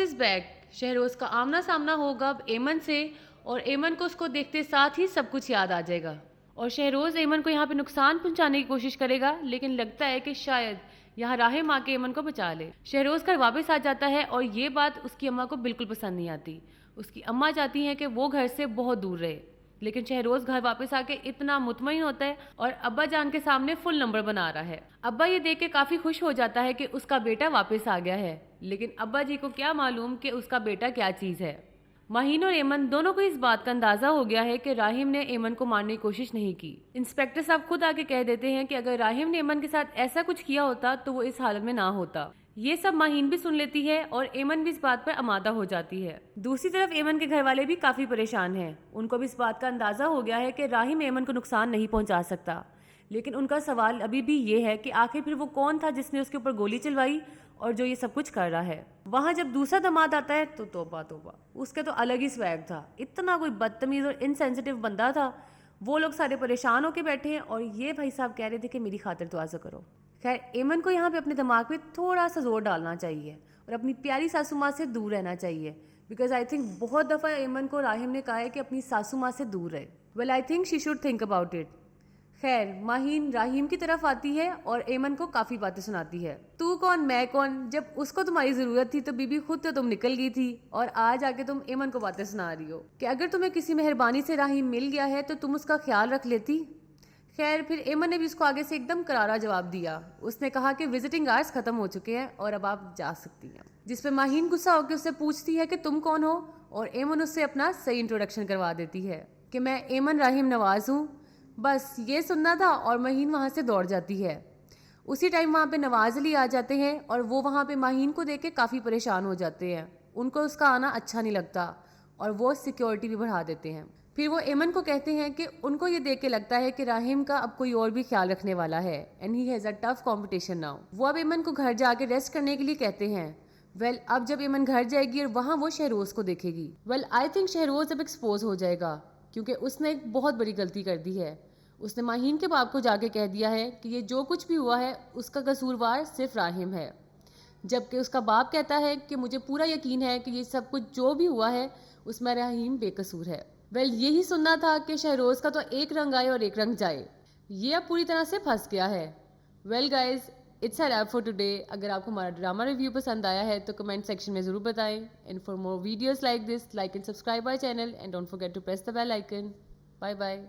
Is back. Shahroz का आमना सामना होगा अब एमन से, और एमन को उसको देखते साथ ही सब कुछ याद आ जाएगा। और शहरोज एमन को यहाँ पे नुकसान पहुंचाने की कोशिश करेगा, लेकिन लगता है कि शायद यहाँ राहिम आके एमन को बचा ले। शहरोज घर वापस आ जाता है और ये बात उसकी अम्मा को बिल्कुल पसंद नहीं आती। उसकी अम्मा चाहती हैं कि वो घर से बहुत दूर रहे, लेकिन शहरोज घर वापस आके इतना मुतमईन होता है और अब्बा जान के सामने फुल नंबर बना रहा है। अब्बा ये देख के काफी खुश हो जाता है कि उसका बेटा वापस आ गया है, लेकिन अब्बा जी को क्या मालूम कि उसका बेटा क्या चीज है। माहीन और एमन दोनों को इस बात का अंदाजा हो गया है कि राहिम ने एमन को मारने की कोशिश नहीं की। इंस्पेक्टर साहब खुद आके कह देते हैं कि अगर राहिम ने एमन के साथ ऐसा कुछ किया होता तो वो इस हालत में ना होता। ये सब माहीन भी सुन लेती है और एमन भी इस बात पर आमादा हो जाती है। दूसरी तरफ एमन के घर वाले भी काफी परेशान हैं। उनको भी इस बात का अंदाजा हो गया है कि राहिम एमन को नुकसान नहीं पहुंचा सकता, लेकिन उनका सवाल अभी भी ये है कि आखिर फिर वो कौन था जिसने उसके ऊपर गोली चलवाई और जो ये सब कुछ कर रहा है। वहां जब दूसरा दामाद आता है तो तौबा तौबा, उसके तो अलग ही स्वैग था। इतना कोई बदतमीज और इनसेंसिटिव बंदा था। वो लोग सारे परेशान होके बैठे हैं और ये भाई साहब कह रहे थे कि मेरी खातिर दुआ करो। खैर, एमन को यहाँ पे अपने दिमाग पे थोड़ा सा जोर डालना चाहिए और अपनी प्यारी सासू माँ से दूर रहना चाहिए, बिकॉज आई थिंक बहुत दफ़ा एमन को राहिम ने कहा है कि अपनी सासू माँ से दूर रहे। Well, I think she should think about it. खैर, माहीन राहिम की तरफ आती है और एमन को काफी बातें सुनाती है। तू कौन मैं कौन, जब उसको तुम्हारी जरूरत थी तो बीबी खुद तो तुम निकल गई थी, और आज आके तुम एमन को बातें सुना रही हो कि अगर तुम्हें किसी मेहरबानी से राहिम मिल गया है तो तुम उसका ख्याल रख लेती। खैर, फिर एमन ने भी उसको आगे से एकदम करारा जवाब दिया। उसने कहा कि विजिटिंग आवर्स खत्म हो चुके हैं और अब आप जा सकती हैं। जिस पे माहीन गुस्सा होकर उससे पूछती है कि तुम कौन हो, और एमन उससे अपना सही इंट्रोडक्शन करवा देती है कि मैं एमन राहिम नवाज हूँ। बस ये सुनना था और माहीन वहाँ से दौड़ जाती है। उसी टाइम वहाँ पे नवाज अली आ जाते हैं और वो वहाँ पे माहीन को देख के काफ़ी परेशान हो जाते हैं। उनको उसका आना अच्छा नहीं लगता और वो सिक्योरिटी भी बढ़ा देते हैं। फिर वो एमन को कहते हैं कि उनको ये देख के लगता है कि राहिम का अब कोई और भी ख्याल रखने वाला है and he has a tough competition now. वो अब एमन को घर जाके रेस्ट करने के लिए कहते हैं। वेल, अब जब एमन घर जाएगी और वहाँ वो शहरोज को देखेगी, वेल आई थिंक शहरोज अब एक्सपोज हो जाएगा, क्योंकि उसने एक बहुत बड़ी गलती कर दी है। उसने माहीन के बाप को जाके कह दिया है कि ये जो कुछ भी हुआ है उसका कसूरवार सिर्फ राहिम है, जबकि उसका बाप कहता है कि मुझे पूरा यकीन है कि ये सब कुछ जो भी हुआ है उसमें राहिम बेकसूर है। वेल, यही सुनना था कि शहरोज का तो एक रंग आए और एक रंग जाए। ये अब पूरी तरह से फंस गया है। Well guys, it's a rap for today. अगर आपको हमारा ड्रामा रिव्यू पसंद आया है तो कमेंट सेक्शन में ज़रूर बताएं। And for more videos like this, like and subscribe our channel and don't forget to press the bell icon. Bye bye.